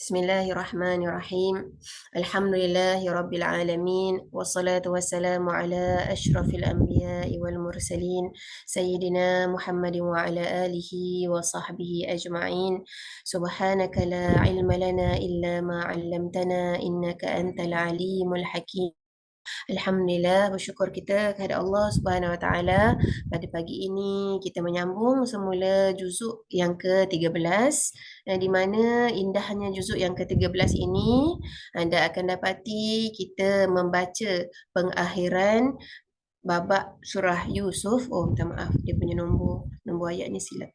Bismillahirrahmanirrahim. Alhamdulillahi rabbil alamin wassalatu wassalamu ala asyrafil anbiya'i wal mursalin sayyidina Muhammadin wa ala alihi wa sahbihi ajma'in. Subhanaka la ilma lana illa ma 'allamtana innaka antal alimul hakim. Alhamdulillah, bersyukur kita kepada Allah Subhanahu Wa Taala. Pada pagi ini kita menyambung semula juzuk yang ke-13, di mana indahnya juzuk yang ke-13 ini anda akan dapati kita membaca pengakhiran babak surah Yusuf. Oh, minta maaf, dia punya nombor ayat ni silap.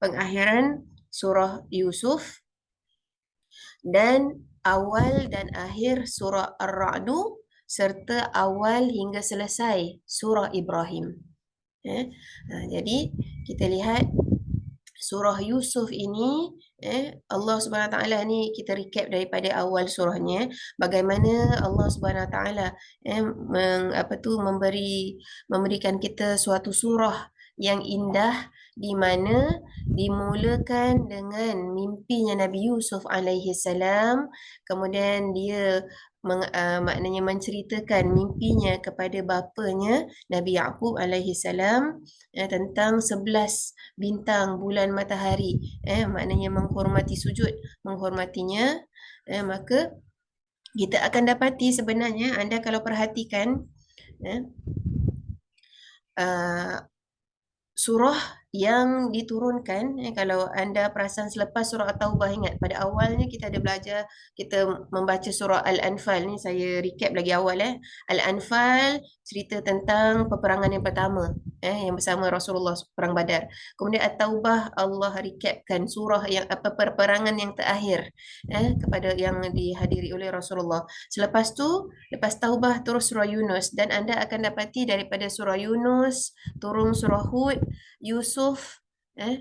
Pengakhiran surah Yusuf dan awal dan akhir surah Ar-Ra'du serta awal hingga selesai surah Ibrahim. Jadi kita lihat surah Yusuf ini, Allah Subhanahu Wa Taala ni, kita recap daripada awal surahnya, bagaimana Allah Subhanahu Wa Taala memberikan kita suatu surah yang indah, di mana dimulakan dengan mimpinya Nabi Yusuf alaihi salam, kemudian dia maknanya menceritakan mimpinya kepada bapanya Nabi Yaqub alaihi salam, tentang 11 bintang, bulan, matahari, maknanya menghormati sujud, menghormatinya. Maka kita akan dapati sebenarnya, anda kalau perhatikan, surah yang diturunkan, kalau anda perasan selepas surah At-Taubah, ingat pada awalnya kita ada belajar, kita membaca surah Al-Anfal ni, saya recap lagi awal. Al-Anfal cerita tentang peperangan yang pertama, yang bersama Rasulullah, perang Badar. Kemudian At-Taubah, Allah recapkan surah yang peperangan yang terakhir, kepada yang dihadiri oleh Rasulullah. Selepas tu, lepas Taubah terus surah Yunus, dan anda akan dapati daripada surah Yunus turun surah Hud, Yusuf,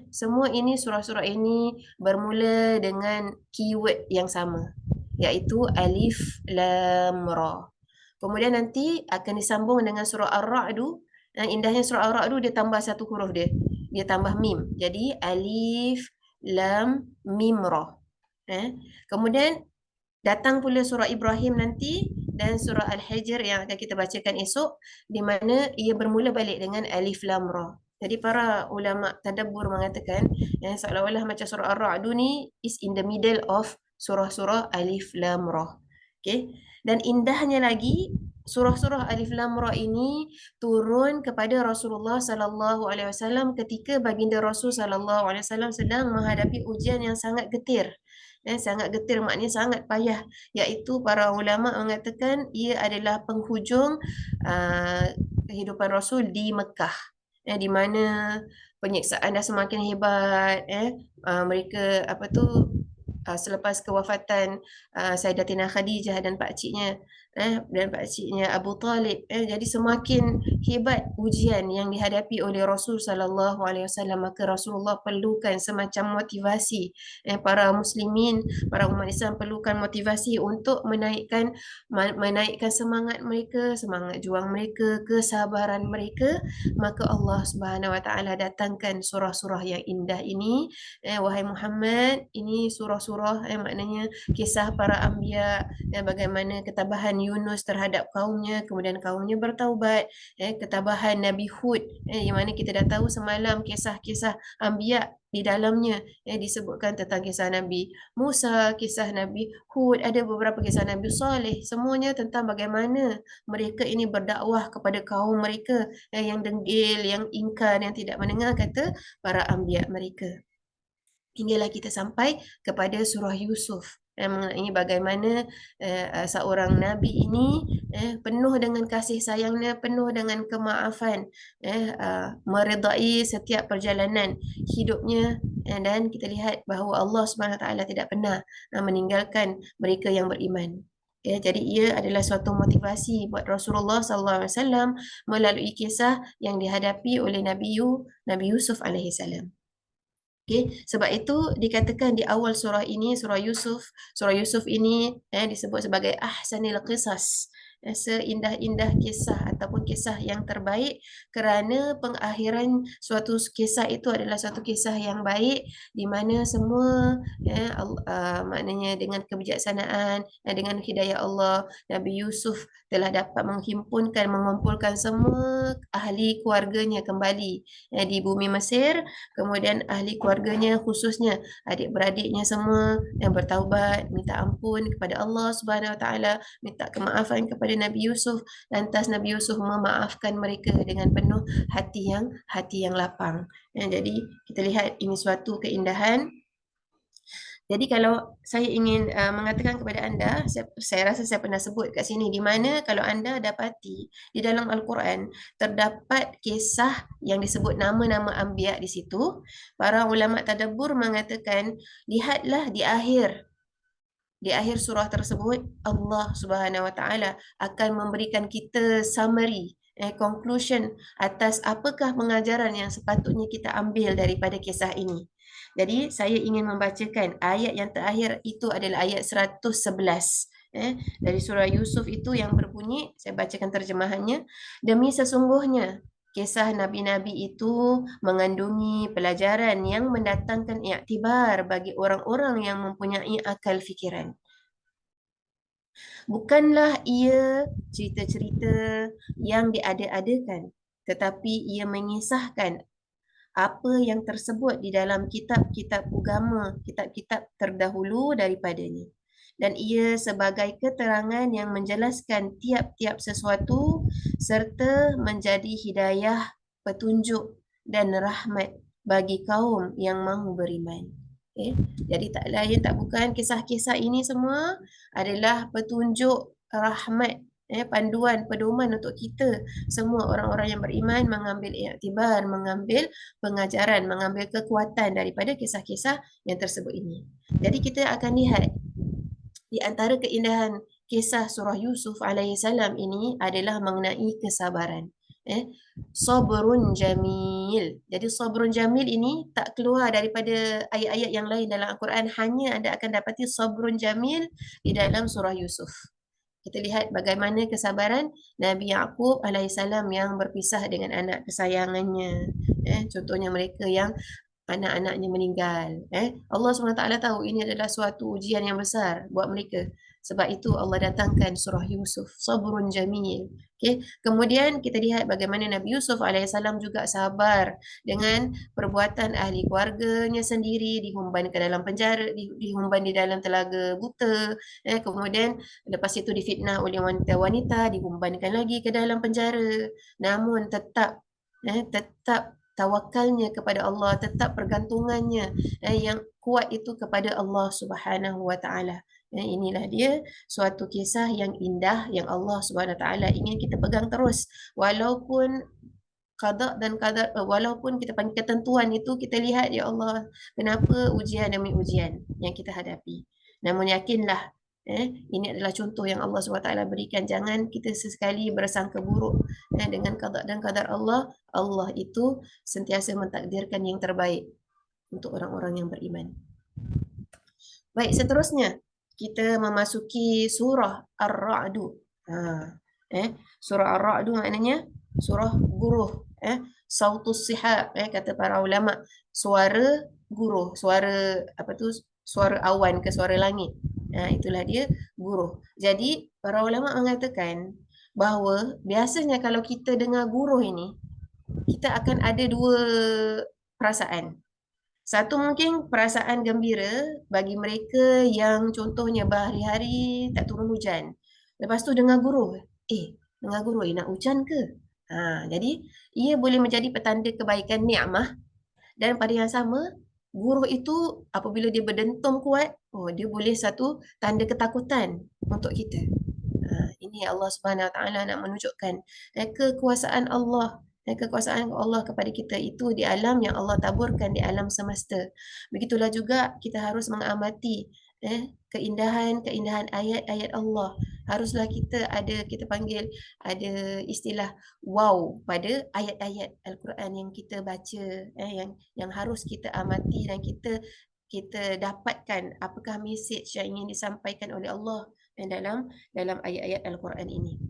semua ini, surah-surah ini bermula dengan keyword yang sama, iaitu Alif Lam Ra. Kemudian nanti akan disambung dengan surah Ar-Ra'du. Indahnya surah Ar-Ra'du, dia tambah satu huruf dia tambah mim, jadi Alif Lam Mim Ra. Kemudian datang pula surah Ibrahim nanti, dan surah Al-Hijr yang akan kita bacakan esok, di mana ia bermula balik dengan Alif Lam Ra. Jadi para ulama tadabbur mengatakan, seolah-olah macam surah Ar-Ra'du ni is in the middle of surah-surah Alif Lam Ra. Okay? Dan indahnya lagi, surah-surah Alif Lam Ra ini turun kepada Rasulullah sallallahu alaihi wasallam ketika baginda Rasul sallallahu alaihi wasallam sedang menghadapi ujian yang sangat getir. Sangat getir maknanya sangat payah, iaitu para ulama mengatakan ia adalah penghujung kehidupan Rasul di Mekah, di mana penyiksaan dah semakin hebat. Mereka selepas kewafatan Sayyidatina Khadijah dan pakciknya, Abu Talib, jadi semakin hebat ujian yang dihadapi oleh Rasul sallallahu alaihi wasallam. Maka Rasulullah perlukan semacam motivasi, para muslimin, para umat Islam perlukan motivasi untuk menaikkan semangat mereka, semangat juang mereka, kesabaran mereka. Maka Allah Subhanahu Wa Taala datangkan surah-surah yang indah ini. Wahai Muhammad, ini surah-surah maknanya kisah para anbiya, bagaimana ketabahan Yunus terhadap kaumnya, kemudian kaumnya bertaubat, ketabahan Nabi Hud, yang mana kita dah tahu semalam kisah-kisah anbiya di dalamnya, disebutkan tentang kisah Nabi Musa, kisah Nabi Hud, ada beberapa kisah Nabi Saleh, semuanya tentang bagaimana mereka ini berdakwah kepada kaum mereka, yang dengki, yang ingkar, yang tidak mendengar kata para anbiya mereka. Hinggalah kita sampai kepada surah Yusuf, mengenai bagaimana seorang Nabi ini penuh dengan kasih sayangnya, penuh dengan kemaafan, meredai setiap perjalanan hidupnya, dan kita lihat bahawa Allah Subhanahu Wa Taala tidak pernah meninggalkan mereka yang beriman. Jadi ia adalah suatu motivasi buat Rasulullah SAW melalui kisah yang dihadapi oleh Nabi Yusuf alaihi salam. Okay. Sebab itu dikatakan di awal surah ini, surah Yusuf ini disebut sebagai ahsanil qisas, seindah-indah kisah ataupun kisah yang terbaik, kerana pengakhiran suatu kisah itu adalah suatu kisah yang baik di mana semua maknanya dengan kebijaksanaan dan dengan hidayah Allah, Nabi Yusuf telah dapat mengumpulkan semua ahli keluarganya kembali di bumi Mesir. Kemudian ahli keluarganya khususnya adik-beradiknya semua yang bertaubat, minta ampun kepada Allah Subhanahu Wa Taala, minta kemaafan kepada Nabi Yusuf. Lantas Nabi Yusuf memaafkan mereka dengan penuh hati yang lapang. Jadi kita lihat ini suatu keindahan. Jadi kalau saya ingin mengatakan kepada anda, saya rasa saya pernah sebut kat sini, di mana kalau anda dapati di dalam Al-Quran terdapat kisah yang disebut nama-nama anbiya di situ, para ulama tadabbur mengatakan, lihatlah di akhir surah tersebut, Allah Subhanahu Wa Taala akan memberikan kita summary, conclusion atas apakah pengajaran yang sepatutnya kita ambil daripada kisah ini. Jadi saya ingin membacakan ayat yang terakhir, itu adalah ayat 111 dari surah Yusuf itu yang berbunyi, saya bacakan terjemahannya. Demi sesungguhnya kisah nabi-nabi itu mengandungi pelajaran yang mendatangkan iktibar bagi orang-orang yang mempunyai akal fikiran. Bukanlah ia cerita-cerita yang diada-adakan, tetapi ia mengisahkan apa yang tersebut di dalam kitab-kitab agama, kitab-kitab terdahulu daripadanya. Dan ia sebagai keterangan yang menjelaskan tiap-tiap sesuatu serta menjadi hidayah, petunjuk dan rahmat bagi kaum yang mahu beriman. Jadi tak lain tak bukan, kisah-kisah ini semua adalah petunjuk, rahmat, panduan, pedoman untuk kita semua orang-orang yang beriman mengambil iktibar, mengambil pengajaran, mengambil kekuatan daripada kisah-kisah yang tersebut ini. Jadi kita akan lihat di antara keindahan kisah surah Yusuf alaihissalam ini adalah mengenai kesabaran. Sabrun jamil. Jadi sabrun jamil ini tak keluar daripada ayat-ayat yang lain dalam Al-Quran, hanya anda akan dapati sabrun jamil di dalam surah Yusuf. Kita lihat bagaimana kesabaran Nabi Yaqub alaihissalam yang berpisah dengan anak kesayangannya. Contohnya mereka yang anak-anaknya meninggal. Allah SWT tahu ini adalah suatu ujian yang besar buat mereka. Sebab itu Allah datangkan surah Yusuf, sabrun jamil. Okay. Kemudian kita lihat bagaimana Nabi Yusuf alaihissalam juga sabar dengan perbuatan ahli keluarganya sendiri, dihumban ke dalam penjara, dihumban di dalam telaga buta. Kemudian lepas itu difitnah oleh wanita-wanita, dihumbankan lagi ke dalam penjara. Namun tetap tawakalnya kepada Allah, tetap pergantungannya yang kuat itu kepada Allah Subhanahu Wa Taala. Inilah dia suatu kisah yang indah yang Allah Subhanahu Wa Taala ingin kita pegang terus, walaupun qada dan qadar, walaupun kita panggil ketentuan itu, kita lihat ya Allah, kenapa ujian demi ujian yang kita hadapi. Namun yakinlah, ini adalah contoh yang Allah SWT berikan. Jangan kita sesekali bersangka buruk dengan qada dan qadar Allah. Allah itu sentiasa mentakdirkan yang terbaik untuk orang-orang yang beriman. Baik, seterusnya kita memasuki surah Ar-Ra'du. Surah Ar-Ra'du maknanya surah guruh. Sautus sihab, kata para ulama, suara guruh, suara apa tu, suara awan ke suara langit. Itulah dia guruh. Jadi para ulama mengatakan bahawa biasanya kalau kita dengar guruh ini, kita akan ada dua perasaan. Satu mungkin perasaan gembira bagi mereka yang contohnya berhari-hari tak turun hujan. Lepas tu dengar guruh, dengar guruh, nak hujan ke? Jadi ia boleh menjadi petanda kebaikan nikmah, dan pada yang sama guruh itu apabila dia berdentum kuat, dia boleh satu tanda ketakutan untuk kita. Ini Allah Subhanahu Wa Taala nak menunjukkan kekuasaan Allah, dan kekuasaan Allah kepada kita itu di alam yang Allah taburkan di alam semesta. Begitulah juga kita harus mengamati keindahan-keindahan ayat-ayat Allah. Haruslah kita panggil, ada istilah wow pada ayat-ayat Al-Quran yang kita baca, yang harus kita amati dan kita dapatkan apakah mesej yang ingin disampaikan oleh Allah dalam ayat-ayat Al-Quran ini.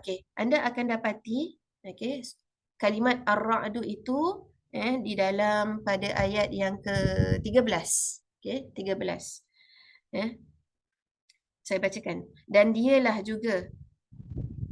okey, anda akan dapati okey, kalimat ar-ra'du itu di dalam pada ayat yang ke-13. Okey, 13. Saya bacakan. Dan dialah juga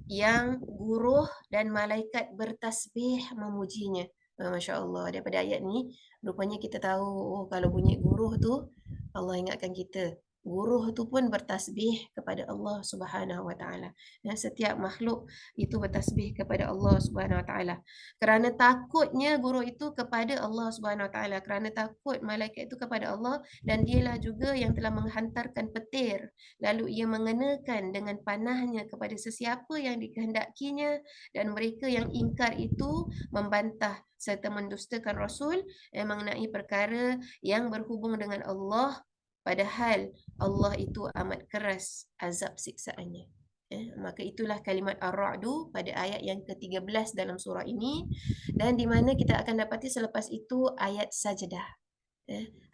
yang guruh dan malaikat bertasbih memujinya. Masya Allah, daripada ayat ni rupanya kita tahu, oh, kalau bunyi guruh tu Allah ingatkan kita. Guruh tu pun bertasbih kepada Allah Subhanahu Wa Taala. Setiap makhluk itu bertasbih kepada Allah Subhanahu Wa Taala. Kerana takutnya guruh itu kepada Allah Subhanahu Wa Taala, kerana takut malaikat itu kepada Allah, dan dialah juga yang telah menghantarkan petir lalu ia mengenakan dengan panahnya kepada sesiapa yang dikehendakinya, dan mereka yang ingkar itu membantah serta mendustakan Rasul mengenai perkara yang berhubung dengan Allah, padahal Allah itu amat keras azab siksaannya. Maka itulah kalimat Ar-Ra'du pada ayat yang ke-13 dalam surah ini, dan di mana kita akan dapati selepas itu ayat Sajdah.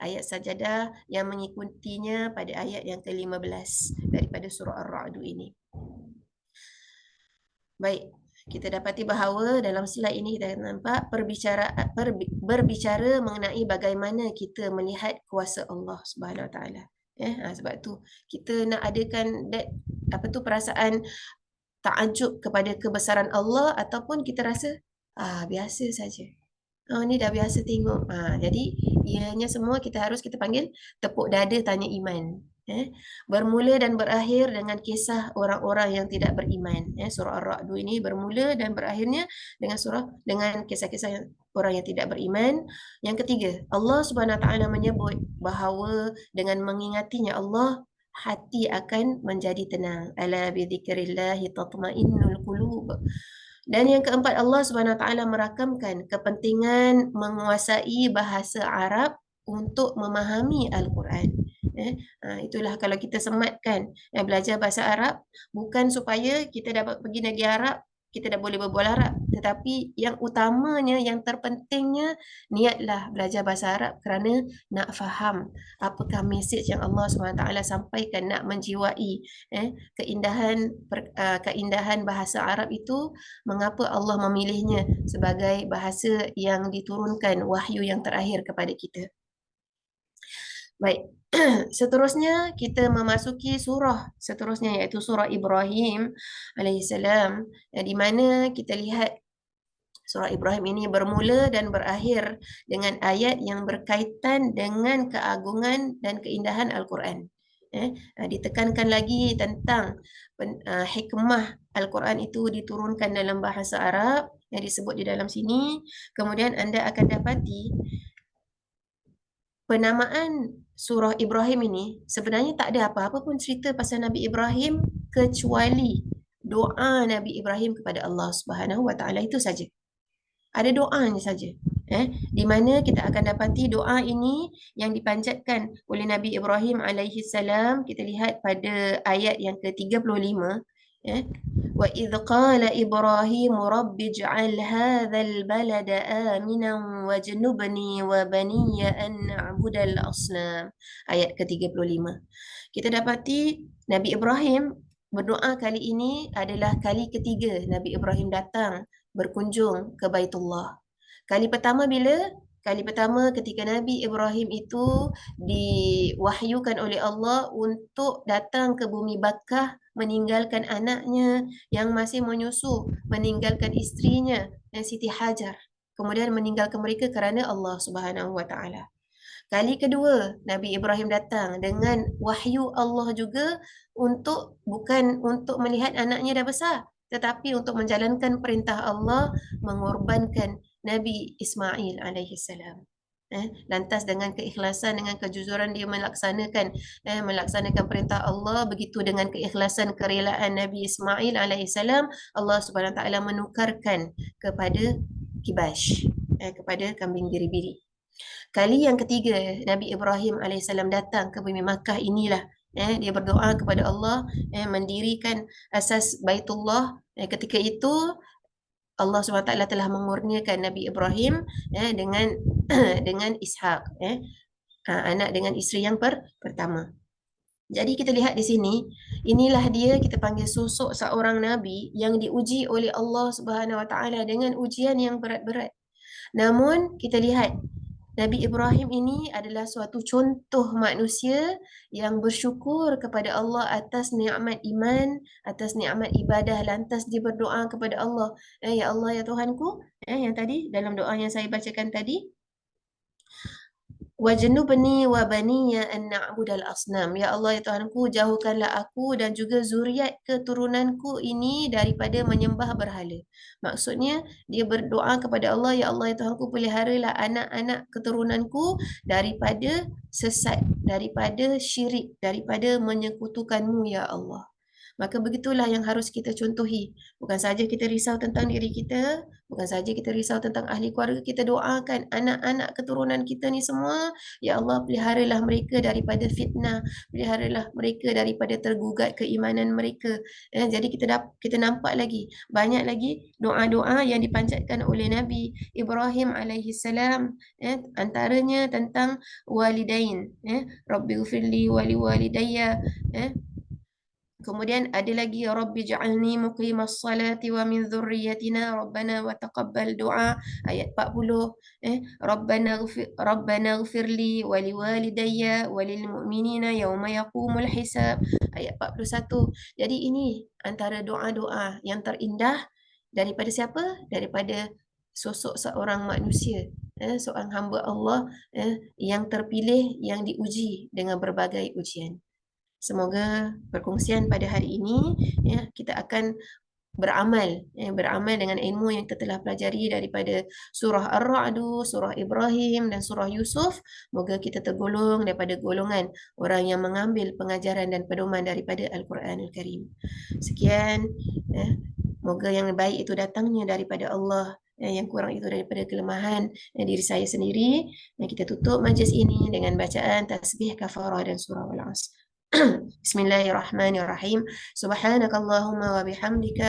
Ayat Sajadah yang mengikutinya pada ayat yang ke-15 daripada surah Ar-Ra'du ini. Baik, kita dapati bahawa dalam slide ini kita nampak berbicara mengenai bagaimana kita melihat kuasa Allah Subhanahu Wa Taala. Sebab tu kita nak adakan perasaan takjub kepada kebesaran Allah, ataupun kita rasa biasa saja. Ni dah biasa tengok. Jadi ianya semua kita panggil tepuk dada tanya iman. Bermula dan berakhir dengan kisah orang-orang yang tidak beriman. Surah Ar-Ra'du ini bermula dan berakhirnya dengan kisah-kisah orang yang tidak beriman. Yang ketiga, Allah Subhanahu Wa Taala menyebut bahawa dengan mengingatinya Allah, hati akan menjadi tenang. Ala bi dzikrillahi tatma'innul qulub. Dan yang keempat, Allah Subhanahu Wa Taala merakamkan kepentingan menguasai bahasa Arab untuk memahami Al-Quran. Itulah kalau kita sematkan belajar bahasa Arab, bukan supaya kita dapat pergi negeri Arab, kita dah boleh berbual Arab, tetapi yang utamanya, yang terpentingnya, niatlah belajar bahasa Arab kerana nak faham apakah mesej yang Allah SWT sampaikan, nak menjiwai keindahan bahasa Arab itu, mengapa Allah memilihnya sebagai bahasa yang diturunkan wahyu yang terakhir kepada kita. Baik, seterusnya kita memasuki surah seterusnya, iaitu surah Ibrahim alaihissalam, di mana kita lihat surah Ibrahim ini bermula dan berakhir dengan ayat yang berkaitan dengan keagungan dan keindahan Al-Quran. Ditekankan lagi tentang hikmah Al-Quran itu diturunkan dalam bahasa Arab yang disebut di dalam sini. Kemudian anda akan dapati penamaan surah Ibrahim ini sebenarnya tak ada apa-apa pun cerita pasal Nabi Ibrahim kecuali doa Nabi Ibrahim kepada Allah Subhanahu Wa Taala, itu saja. Ada doanya saja. Di mana kita akan dapati doa ini yang dipanjatkan oleh Nabi Ibrahim alaihi salam. Kita lihat pada ayat yang ke-35. Wa idh qala Ibrahim rabbi ij'al hadzal balada aminan wajnubni wa baniya an na'budal asnam. Ayat ke-35. Kita dapati Nabi Ibrahim berdoa kali ini adalah kali ketiga Nabi Ibrahim datang berkunjung ke Baitullah. Kali pertama bila? Kali pertama ketika Nabi Ibrahim itu diwahyukan oleh Allah untuk datang ke bumi Bakkah, meninggalkan anaknya yang masih menyusu, meninggalkan isterinya dan Siti Hajar. Kemudian meninggalkan mereka kerana Allah Subhanahu Wa Taala. Kali kedua Nabi Ibrahim datang dengan wahyu Allah juga, bukan untuk melihat anaknya dah besar, tetapi untuk menjalankan perintah Allah, mengorbankan Nabi Ismail alaihi salam. Lantas dengan keikhlasan, dengan kejujuran dia melaksanakan perintah Allah, begitu dengan keikhlasan, kerelaan Nabi Ismail alaihi salam, Allah Subhanahu Wa Taala menukarkan kepada kibash, kepada kambing biri-biri. Kali yang ketiga Nabi Ibrahim AS datang ke bumi Makkah inilah dia berdoa kepada Allah mendirikan asas Baitullah. Ketika itu Allah SWT telah mengurniakan Nabi Ibrahim dengan dengan Ishak, anak dengan isteri yang pertama. Jadi kita lihat di sini, inilah dia kita panggil sosok seorang nabi yang diuji oleh Allah Subhanahu Wa Taala dengan ujian yang berat-berat. Namun kita lihat Nabi Ibrahim ini adalah suatu contoh manusia yang bersyukur kepada Allah atas nikmat iman, atas nikmat ibadah. Lantas dia berdoa kepada Allah, ya Allah, ya Tuhanku, yang tadi dalam doa yang saya bacakan tadi, Wajnubni wa baniya an na'budal asnam. Ya Allah, ya Tuhanku, jauhkanlah aku dan juga zuriat keturunanku ini daripada menyembah berhala. Maksudnya, dia berdoa kepada Allah, ya Allah, ya Tuhanku, peliharalah anak-anak keturunanku daripada sesat, daripada syirik, daripada menyekutukanmu, ya Allah. Maka begitulah yang harus kita contohi. Bukan saja kita risau tentang diri kita, bukan saja kita risau tentang ahli keluarga, kita doakan anak-anak keturunan kita ni semua, ya Allah, peliharalah mereka daripada fitnah, peliharalah mereka daripada tergugat keimanan mereka. Jadi kita nampak lagi banyak lagi doa-doa yang dipanjatkan oleh Nabi Ibrahim alaihi salam, antaranya tentang walidain, Rabbi ghfirli wali walidayya, kemudian ada lagi Rabbi ja'alni muqimas salati wa min dzurriyyatina Rabbana wa taqabbal du'a, ayat 40, Rabbana ighfirli wa liwalidayya wa lil mu'minina yauma yaqumul hisab, ayat 41. Jadi ini antara doa-doa yang terindah daripada siapa? Daripada sosok seorang manusia, seorang hamba Allah, yang terpilih, yang diuji dengan berbagai ujian. Semoga perkongsian pada hari ini, kita akan beramal dengan ilmu yang kita telah pelajari daripada surah Ar-Ra'd, surah Ibrahim dan surah Yusuf. Moga kita tergolong daripada golongan orang yang mengambil pengajaran dan pedoman daripada Al-Quranul Karim. Sekian, moga yang baik itu datangnya daripada Allah, yang kurang itu daripada kelemahan diri saya sendiri. Kita tutup majlis ini dengan bacaan tasbih kafarah dan surah Al-Asr. بسم الله الرحمن الرحيم سبحانك اللهم وبحمدك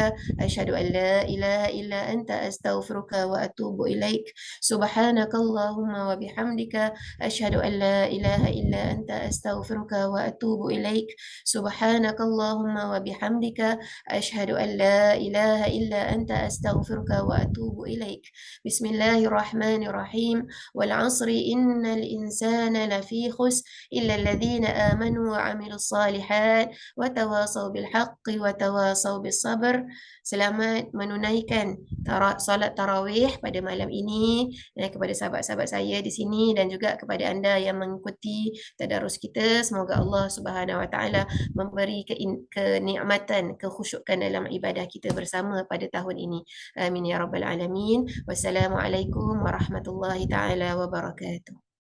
أشهد أن لا إله إلا أنت أستغفرك وأتوب إليك سبحانك اللهم وبحمدك أشهد أن لا إله إلا أنت أستغفرك وأتوب إليك سبحانك اللهم وبحمدك أشهد أن لا إله إلا أنت أستغفرك وأتوب إليك بسم الله الرحمن الرحيم والعصر إن الإنسان لفي خسر إلا الذين آمنوا وعملوا الصالحات وتواصوا بالحق وتواصوا بالصبر. Selamat menunaikan solat tarawih pada malam ini, kepada sahabat-sahabat saya di sini dan juga kepada anda yang mengikuti tadarus kita. Semoga Allah Subhanahu Wa Taala memberi kenikmatan, kekhusyukan dalam ibadah kita bersama pada tahun ini. Amin ya rabbal alamin. Wassalamualaikum warahmatullahi taala wabarakatuh.